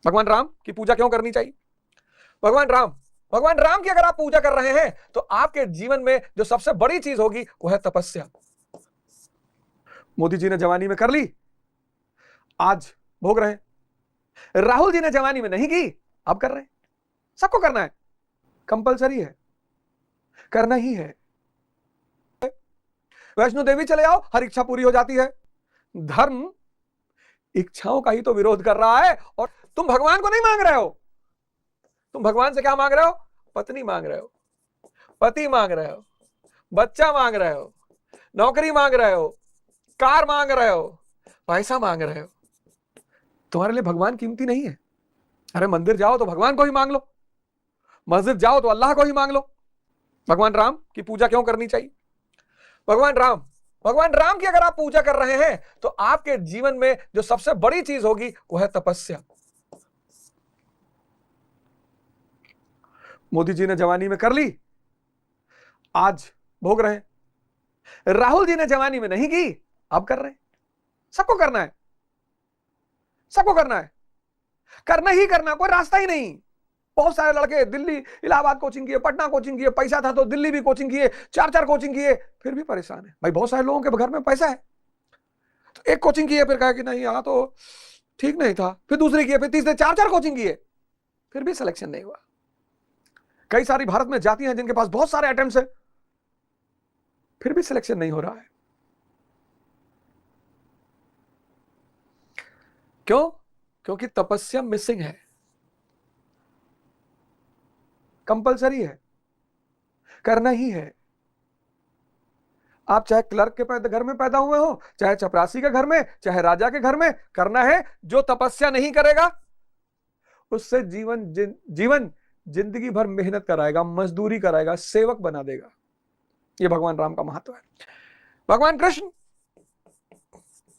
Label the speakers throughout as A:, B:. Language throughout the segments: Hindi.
A: भगवान राम की पूजा क्यों करनी चाहिए? भगवान राम की अगर आप पूजा कर रहे हैं तो आपके जीवन में जो सबसे बड़ी चीज होगी वो है तपस्या। मोदी जी ने जवानी में कर ली, आज भोग रहे हैं। राहुल जी ने जवानी में नहीं की, अब कर रहे हैं। सबको करना है, कंपलसरी है, करना ही है। वैष्णो देवी चले जाओ, हर इच्छा पूरी हो जाती है। धर्म इच्छाओं का ही तो विरोध कर रहा है। और तुम भगवान को नहीं मांग रहे हो, तुम भगवान से क्या मांग रहे हो? पत्नी मांग रहे हो, पति मांग रहे हो, बच्चा मांग रहे हो, नौकरी मांग रहे हो, कार मांग रहे हो, पैसा मांग रहे हो। तुम्हारे लिए भगवान कीमती नहीं है। अरे मंदिर जाओ तो भगवान को ही मांग लो, मस्जिद जाओ तो अल्लाह को ही मांग लो। भगवान राम की पूजा क्यों करनी चाहिए? भगवान राम की अगर आप पूजा कर रहे हैं तो आपके जीवन में जो सबसे बड़ी चीज होगी वो है तपस्या। मोदी जी ने जवानी में कर ली, आज भोग रहे हैं। राहुल जी ने जवानी में नहीं की, अब कर रहे हैं। सबको करना है, सबको करना है, करना ही करना, कोई रास्ता ही नहीं। बहुत सारे लड़के दिल्ली इलाहाबाद कोचिंग किए, पटना कोचिंग किए, पैसा था तो दिल्ली भी कोचिंग किए, चार चार कोचिंग किए, फिर भी परेशान है। भाई बहुत सारे लोगों के घर में पैसा है तो एक कोचिंग किए, फिर कहा कि नहीं यहाँ तो ठीक नहीं था, फिर दूसरी किए, फिर तीसरे, चार चार कोचिंग किए, फिर भी सिलेक्शन नहीं हुआ। कई सारी भारत में जातियां हैं जिनके पास बहुत सारे अटेम्प्ट्स है, फिर भी सिलेक्शन नहीं हो रहा है। क्यों? क्योंकि तपस्या मिसिंग है, कंपलसरी है, करना ही है। आप चाहे क्लर्क के घर में पैदा हुए हो, चाहे चपरासी के घर में, चाहे राजा के घर में, करना है। जो तपस्या नहीं करेगा उससे जीवन जिंदगी भर मेहनत कराएगा, मजदूरी कराएगा, सेवक बना देगा। ये भगवान राम का महत्व है। भगवान कृष्ण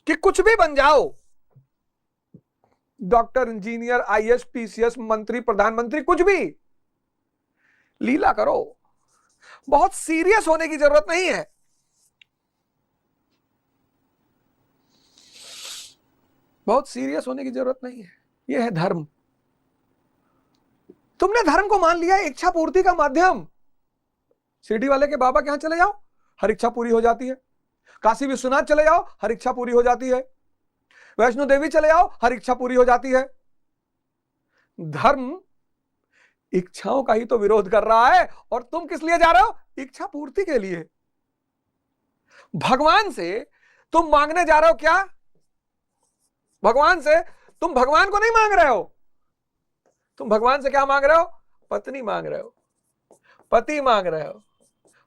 A: कि कुछ भी बन जाओ, डॉक्टर, इंजीनियर, आईएएस, पीसीएस, मंत्री, प्रधानमंत्री, कुछ भी, लीला करो। बहुत सीरियस होने की जरूरत नहीं है। बहुत सीरियस होने की जरूरत नहीं है। यह है धर्म। तुमने धर्म को मान लिया इच्छा पूर्ति का माध्यम। शिरडी वाले के बाबा के यहां चले जाओ, हर इच्छा पूरी हो जाती है। काशी विश्वनाथ चले जाओ, हर इच्छा पूरी हो जाती है। वैष्णो देवी चले जाओ, हर इच्छा पूरी हो जाती है। धर्म इच्छाओं का ही तो विरोध कर रहा है। और तुम किस लिए जा रहे हो? इच्छा पूर्ति के लिए। भगवान से तुम मांगने जा रहे हो क्या? भगवान से तुम भगवान को नहीं मांग रहे हो, तुम भगवान से क्या मांग रहे हो? पत्नी मांग रहे हो, पति मांग रहे हो,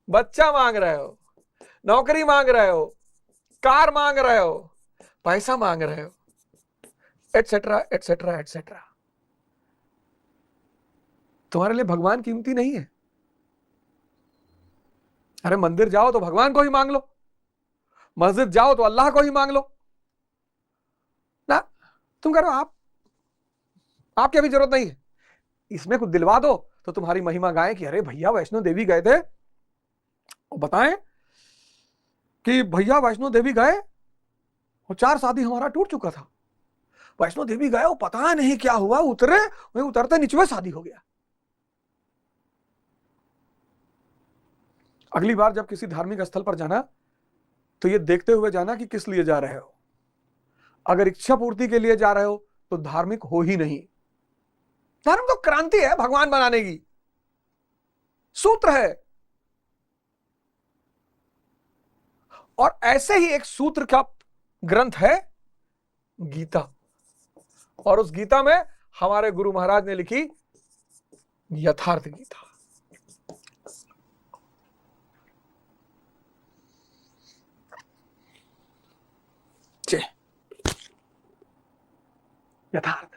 A: बच्चा मांग रहे हो, नौकरी मांग रहे हो, कार मांग रहे हो, पैसा मांग रहे हो, एटसेट्रा एटसेट्रा एटसेट्रा। तुम्हारे लिए भगवान कीमती नहीं है। अरे मंदिर जाओ तो भगवान को ही मांग लो, मस्जिद जाओ तो अल्लाह को ही मांग लो ना। तुम करो, आपकी अभी जरूरत नहीं है। इसमें कुछ दिलवा दो तो तुम्हारी महिमा गाएं कि अरे भैया वैष्णो देवी गए थे, और बताएं कि भैया वैष्णो देवी गए और 4 शादी हमारा टूट चुका था। वैष्णो देवी गए, वो पता नहीं क्या हुआ, उतरे, वहीं उतरते निचवे शादी हो गया। अगली बार जब किसी धार्मिक स्थल पर जाना तो ये देखते हुए जाना कि किस लिए जा रहे हो। अगर इच्छा पूर्ति के लिए जा रहे हो तो धार्मिक हो ही नहीं। धर्म तो क्रांति है भगवान बनाने की, सूत्र है। और ऐसे ही एक सूत्र का ग्रंथ है गीता। और उस गीता में हमारे गुरु महाराज ने लिखी यथार्थ गीता। यथार्थ